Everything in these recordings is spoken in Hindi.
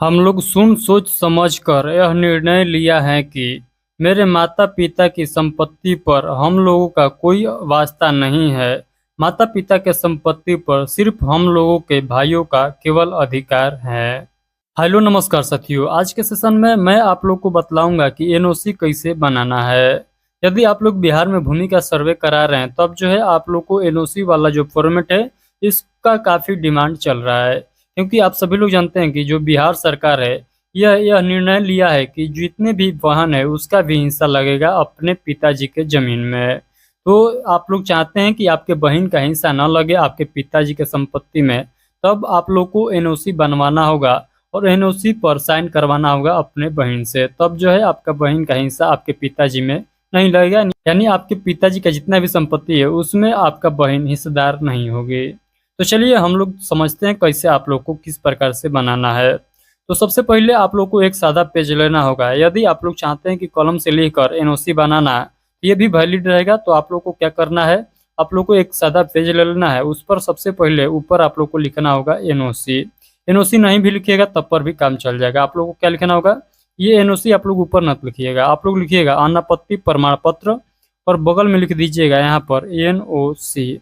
हम लोग सुन सोच समझकर यह निर्णय लिया है कि मेरे माता पिता की संपत्ति पर हम लोगों का कोई वास्ता नहीं है। माता पिता के संपत्ति पर सिर्फ हम लोगों के भाइयों का केवल अधिकार है। हेलो नमस्कार साथियों, आज के सेशन में मैं आप लोग को बतलाऊंगा कि एनओसी कैसे बनाना है। यदि आप लोग बिहार में भूमि का सर्वे करा रहे हैं तब जो है आप लोग को एनओसी वाला जो फॉर्मेट है इसका काफ़ी डिमांड चल रहा है, क्योंकि आप सभी लोग जानते हैं कि जो बिहार सरकार है यह निर्णय लिया है कि जितने भी वाहन है उसका भी हिस्सा लगेगा अपने पिताजी के जमीन में। तो आप लोग चाहते हैं कि आपके बहन का हिस्सा न लगे आपके पिताजी के संपत्ति में, तब आप लोग को एनओसी बनवाना होगा और एनओसी पर साइन करवाना होगा अपने बहन से। तब जो है आपका बहन का हिस्सा आपके पिताजी में नहीं लगेगा, यानी आपके पिताजी का जितना भी संपत्ति है उसमें आपका बहन हिस्सेदार नहीं होगी। तो चलिए हम लोग समझते हैं कैसे आप लोग को किस प्रकार से बनाना है। तो सबसे पहले आप लोग को एक सादा पेज लेना होगा। यदि आप लोग चाहते हैं कि कलम से लिखकर एनओसी बनाना है ये भी वैलिड रहेगा, तो आप लोग को क्या करना है, आप लोग को एक सादा पेज ले लेना है। उस पर सबसे पहले ऊपर आप लोग को लिखना होगा एनओसी। एनओसी नहीं भी लिखिएगा तब पर भी काम चल जाएगा। आप लोग को क्या लिखना होगा, ये एनओसी आप लोग ऊपर मत लिखिएगा, आप लोग लिखिएगा अनापत्ति प्रमाण पत्र और बगल में लिख दीजिएगा यहाँ पर एनओसी।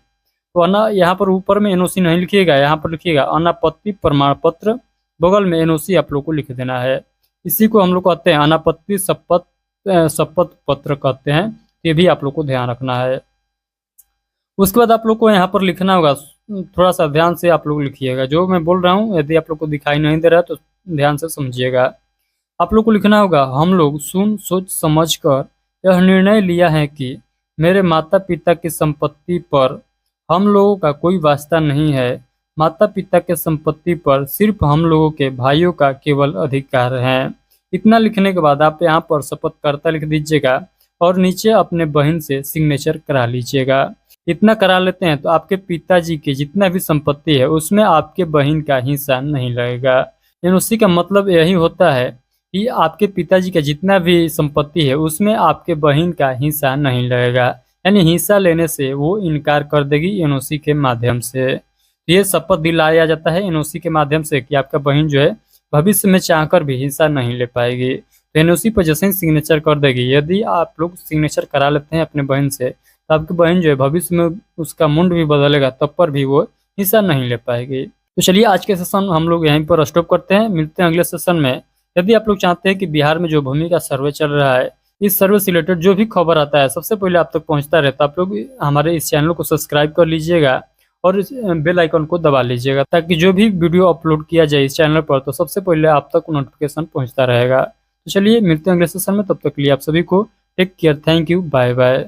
तो अना यहाँ पर ऊपर में एनओसी नहीं लिखिएगा, यहाँ पर लिखिएगा अनापत्ति प्रमाण पत्र, बगल में एनओसी आप लोग को लिख देना है। इसी को हम लोग कहते हैं अनापत्ति शपथ पत्र कहते हैं। ये भी आप लोग को ध्यान रखना है। उसके बाद आप लोग को यहाँ पर लिखना होगा, थोड़ा सा ध्यान से आप लोग लिखिएगा जो मैं बोल रहा हूँ। यदि आप लोग को दिखाई नहीं दे रहा है तो ध्यान से समझिएगा। आप लोग को लिखना होगा, हम लोग सुन सोच समझ कर यह निर्णय लिया है कि मेरे माता पिता की संपत्ति पर हम लोगों का कोई वास्ता नहीं है। माता पिता के संपत्ति पर सिर्फ हम लोगों के भाइयों का केवल अधिकार है। इतना लिखने के बाद आप यहाँ पर शपथकर्ता लिख दीजिएगा और नीचे अपने बहन से सिग्नेचर करा लीजिएगा। इतना करा लेते हैं तो आपके पिताजी की जितना भी संपत्ति है उसमें आपके बहन का हिस्सा नहीं लगेगा। एनओसी का मतलब यही होता है कि आपके पिताजी का जितना भी संपत्ति है उसमें आपके बहन का हिस्सा नहीं लगेगा, यानी हिस्सा लेने से वो इनकार कर देगी एनओसी के माध्यम से। ये शपथ दिलाया जाता है एनओसी के माध्यम से कि आपका बहन जो है भविष्य में चाहकर भी हिस्सा नहीं ले पाएगी। तो एनओसी पर जैसे ही सिग्नेचर कर देगी, यदि आप लोग सिग्नेचर करा लेते हैं अपने बहन से, तो आपकी बहन जो है भविष्य में उसका मुंड भी बदलेगा तब पर भी वो हिस्सा नहीं ले पाएगी। तो चलिए आज के सेशन हम लोग यहीं पर स्टॉप करते हैं, मिलते हैं अगले सेशन में। यदि आप लोग चाहते हैं कि बिहार में जो भूमि का सर्वे चल रहा है इस सर्वे से रिलेटेड जो भी खबर आता है सबसे पहले आप तक पहुंचता रहता है, आप लोग हमारे इस चैनल को सब्सक्राइब कर लीजिएगा और इस बेल आइकन को दबा लीजिएगा, ताकि जो भी वीडियो अपलोड किया जाए इस चैनल पर तो सबसे पहले आप तक नोटिफिकेशन पहुंचता रहेगा। तो चलिए मिलते हैं अगले सेशन में, तब तक के लिए आप सभी को take care, thank you, bye bye.